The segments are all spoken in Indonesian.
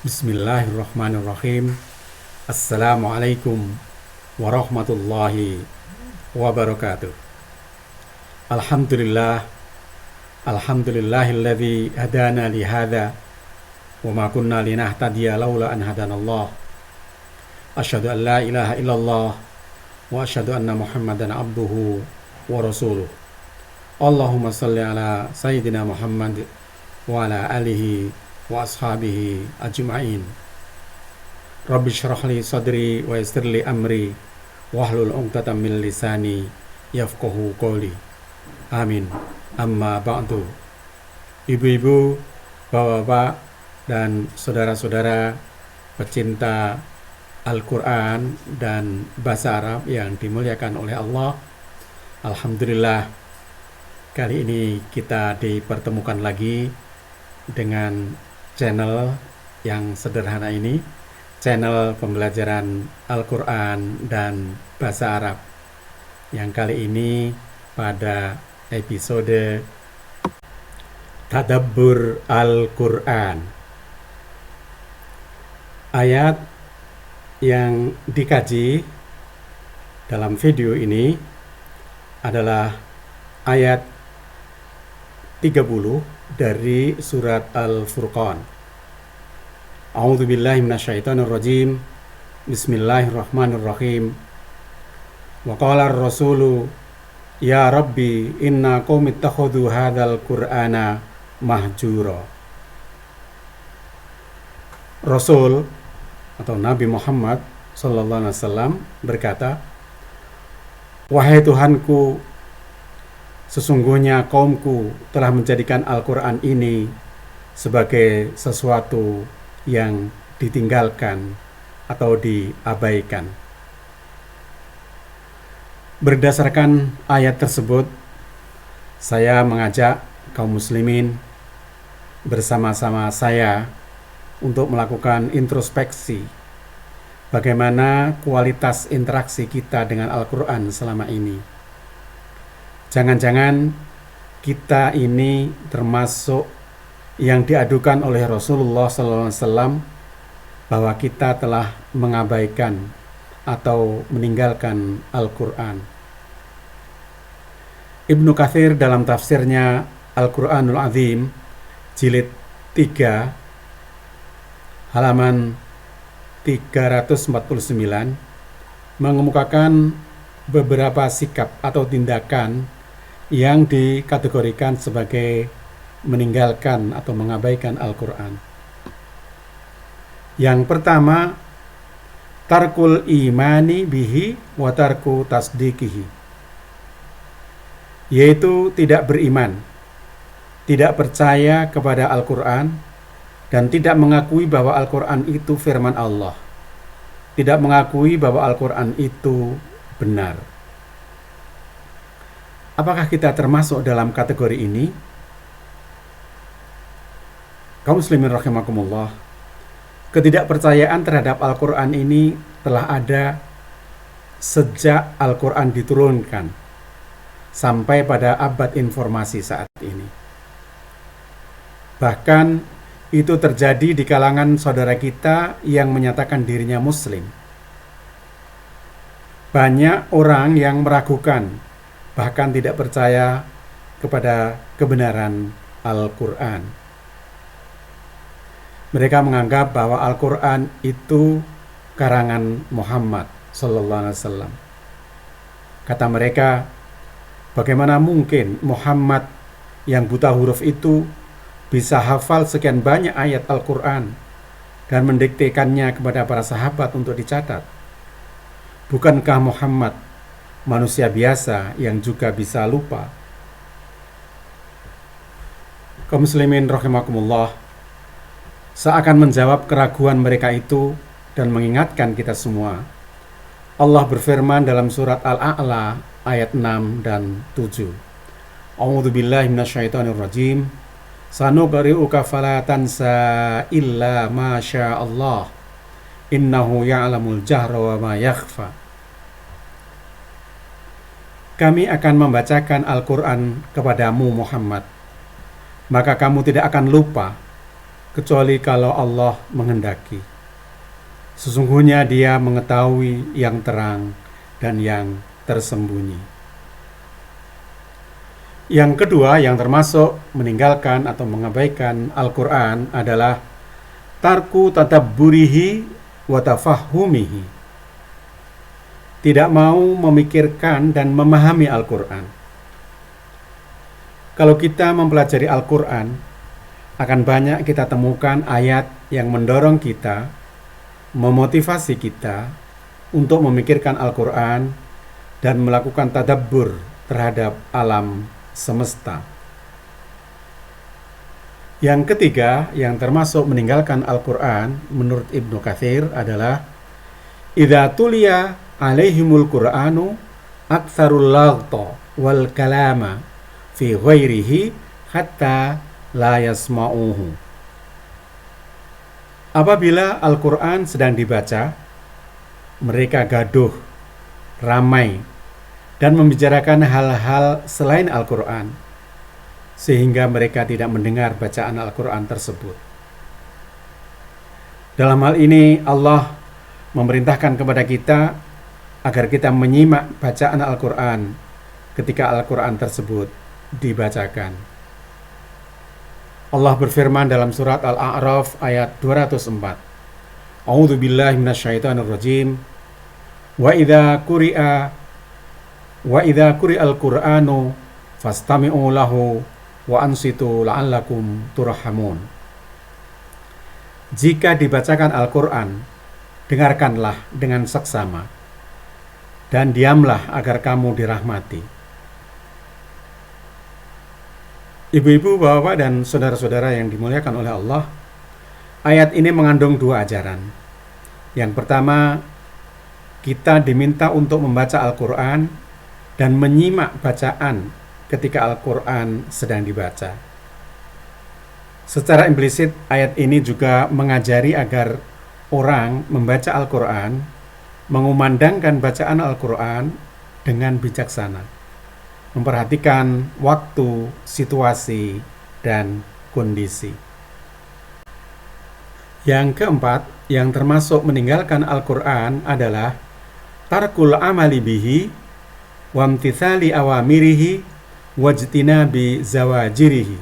Bismillahirrahmanirrahim. Assalamualaikum warahmatullahi wabarakatuh. Alhamdulillah. Alhamdulillahilladzi hadana li hadza wa ma kunna linahtadiya laula an hadanallah. Asyhadu an la ilaha illallah wa asyhadu anna Muhammadan abduhu wa rasuluh. Allahumma salli ala sayyidina Muhammad wa ala alihi wa ashabihi ajma'in. Rabbi syrah li sadri wa yassir li amri wahlul 'uqdatam min lisani yafqahu qawli. Amin. Amma ba'du. Ibu-ibu, bapak-bapak, dan saudara-saudara pecinta Al-Quran dan bahasa Arab yang dimuliakan oleh Allah, alhamdulillah, kali ini kita dipertemukan lagi dengan channel yang sederhana ini, channel pembelajaran Al-Quran dan bahasa Arab, yang kali ini pada episode Tadabbur Al-Quran. Ayat yang dikaji dalam video ini adalah ayat 30 dari surat Al-Furqan. A'udzubillahi minasyaitonirrajim. Bismillahirrahmanirrahim. Wa qala ar-rasulu ya rabbi inna qaumi ittakhadhu hadzal qur'ana mahjura. Rasul atau Nabi Muhammad sallallahu alaihi wasallam berkata, "Wahai Tuhanku, sesungguhnya kaumku telah menjadikan Al-Quran ini sebagai sesuatu yang ditinggalkan atau diabaikan." Berdasarkan ayat tersebut, saya mengajak kaum muslimin bersama-sama saya untuk melakukan introspeksi bagaimana kualitas interaksi kita dengan Al-Quran selama ini. Jangan-jangan kita ini termasuk yang diadukan oleh Rasulullah SAW bahwa kita telah mengabaikan atau meninggalkan Al-Quran. Ibnu Katsir dalam tafsirnya Al-Quranul Azim jilid 3 halaman 349 mengemukakan beberapa sikap atau tindakan yang dikategorikan sebagai meninggalkan atau mengabaikan Al-Quran. Yang pertama, tarkul imani bihi wa tarku tasdiqihi, yaitu tidak beriman, tidak percaya kepada Al-Quran, dan tidak mengakui bahwa Al-Quran itu firman Allah, tidak mengakui bahwa Al-Quran itu benar. Apakah kita termasuk dalam kategori ini? Kaum muslimin rahimakumullah, ketidakpercayaan terhadap Al-Quran ini telah ada sejak Al-Quran diturunkan sampai pada abad informasi saat ini. Bahkan itu terjadi di kalangan saudara kita yang menyatakan dirinya muslim. Banyak orang yang meragukan, bahkan tidak percaya kepada kebenaran Al-Quran. Mereka menganggap bahwa Al-Quran itu karangan Muhammad sallallahu alaihi wasallam. Kata mereka, bagaimana mungkin Muhammad yang buta huruf itu bisa hafal sekian banyak ayat Al-Quran dan mendiktekannya kepada para sahabat untuk dicatat? Bukankah Muhammad manusia biasa yang juga bisa lupa? Kaum muslimin rahimakumullah, seakan menjawab keraguan mereka itu dan mengingatkan kita semua, Allah berfirman dalam surat Al-A'la ayat 6 dan 7. A'udzubillahi minasyaitonirrajim. Sanuqri'uka fala tansa illa ma syaa Allah innahu ya'lamul jahra wa ma yakhfa. Kami akan membacakan Al-Quran kepadamu Muhammad, maka kamu tidak akan lupa kecuali kalau Allah menghendaki. Sesungguhnya Dia mengetahui yang terang dan yang tersembunyi. Yang kedua yang termasuk meninggalkan atau mengabaikan Al-Quran adalah tarku tadabburihi wa tafahumihi. Tidak mau memikirkan dan memahami Al-Quran. Kalau kita mempelajari Al-Quran, akan banyak kita temukan ayat yang mendorong kita, memotivasi kita untuk memikirkan Al-Quran dan melakukan tadabbur terhadap alam semesta. Yang ketiga yang termasuk meninggalkan Al-Quran menurut Ibnu Katsir adalah idza tuliya alaihimul Qur'anu aktsarul laghta wal kalama fi ghairihi hatta la yasma'uhu. Apabila Al-Quran sedang dibaca, mereka gaduh, ramai, dan membicarakan hal-hal selain Al-Quran, sehingga mereka tidak mendengar bacaan Al-Quran tersebut. Dalam hal ini Allah memerintahkan kepada kita agar kita menyimak bacaan Al-Quran ketika Al-Quran tersebut dibacakan. Allah berfirman dalam surat Al-A'raf ayat 204. A'udzu billahi minasyaitonir rajim. Wa idza quri'al Qur'anu fastami'u lahu wa ansitu la'allakum turhamun. Jika dibacakan Al-Quran, dengarkanlah dengan seksama dan diamlah agar kamu dirahmati. Ibu-ibu, bapak-bapak, dan saudara-saudara yang dimuliakan oleh Allah, ayat ini mengandung dua ajaran. Yang pertama, kita diminta untuk membaca Al-Quran dan menyimak bacaan ketika Al-Quran sedang dibaca. Secara implisit, ayat ini juga mengajari agar orang membaca Al-Quran, mengumandangkan bacaan Al-Quran dengan bijaksana, memperhatikan waktu, situasi, dan kondisi. Yang keempat, yang termasuk meninggalkan Al-Quran adalah tarkul amali bihi wamtithali awamirihi wajtinabi zawajirihi,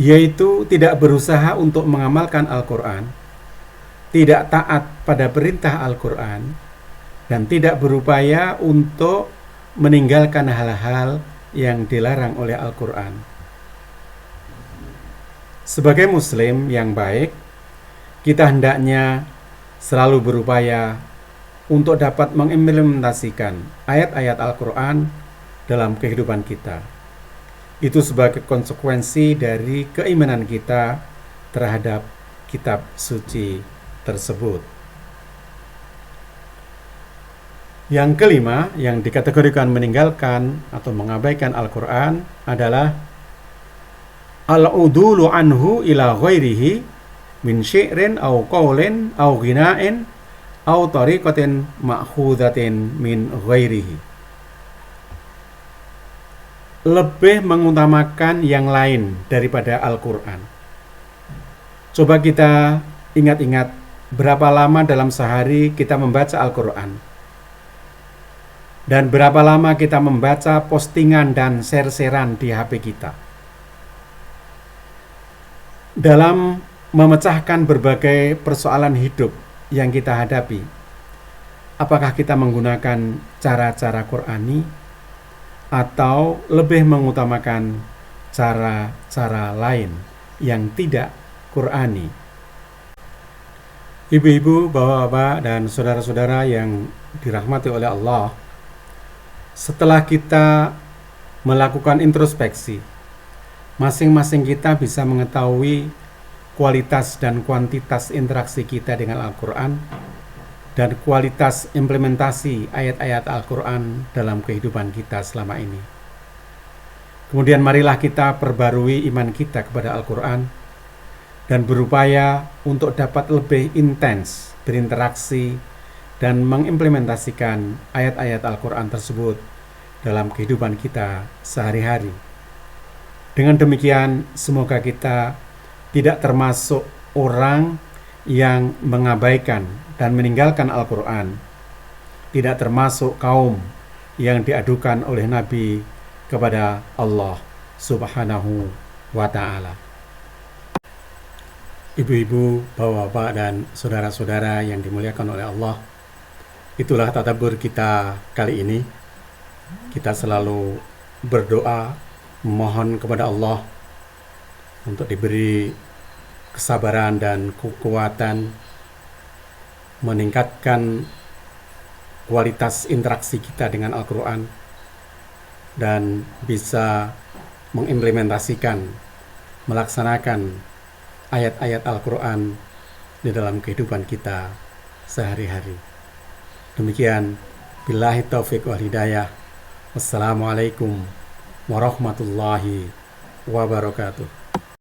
yaitu tidak berusaha untuk mengamalkan Al-Quran, tidak taat pada perintah Al-Quran, dan tidak berupaya untuk meninggalkan hal-hal yang dilarang oleh Al-Quran. Sebagai Muslim yang baik, kita hendaknya selalu berupaya untuk dapat mengimplementasikan ayat-ayat Al-Quran dalam kehidupan kita. Itu sebagai konsekuensi dari keimanan kita terhadap kitab suci tersebut. Yang kelima, yang dikategorikan meninggalkan atau mengabaikan Al-Quran adalah al-udulu anhu ila ghairihi min syi'rin au qawlin au ghina'in au tariqatin ma'khudhatin min ghairihi. Lebih mengutamakan yang lain daripada Al-Quran. Coba kita ingat-ingat berapa lama dalam sehari kita membaca Al-Quran, dan berapa lama kita membaca postingan dan share-sharean di HP kita. Dalam memecahkan berbagai persoalan hidup yang kita hadapi, apakah kita menggunakan cara-cara Qur'ani atau lebih mengutamakan cara-cara lain yang tidak Qur'ani? Ibu-ibu, bapak-bapak, dan saudara-saudara yang dirahmati oleh Allah, setelah kita melakukan introspeksi, masing-masing kita bisa mengetahui kualitas dan kuantitas interaksi kita dengan Al-Quran dan kualitas implementasi ayat-ayat Al-Quran dalam kehidupan kita selama ini. Kemudian marilah kita perbarui iman kita kepada Al-Quran dan berupaya untuk dapat lebih intens berinteraksi dan mengimplementasikan ayat-ayat Al-Quran tersebut dalam kehidupan kita sehari-hari. Dengan demikian, semoga kita tidak termasuk orang yang mengabaikan dan meninggalkan Al-Quran, tidak termasuk kaum yang diadukan oleh Nabi kepada Allah Subhanahu wa Ta'ala. Ibu-ibu, bapak-bapak, dan saudara-saudara yang dimuliakan oleh Allah, itulah tadabbur kita kali ini. Kita selalu berdoa, memohon kepada Allah untuk diberi kesabaran dan kekuatan, meningkatkan kualitas interaksi kita dengan Al-Quran, dan bisa mengimplementasikan, melaksanakan ayat-ayat Al-Quran di dalam kehidupan kita sehari-hari. Demikian, billahi taufiq wal hidayah. Wassalamualaikum warahmatullahi wabarakatuh.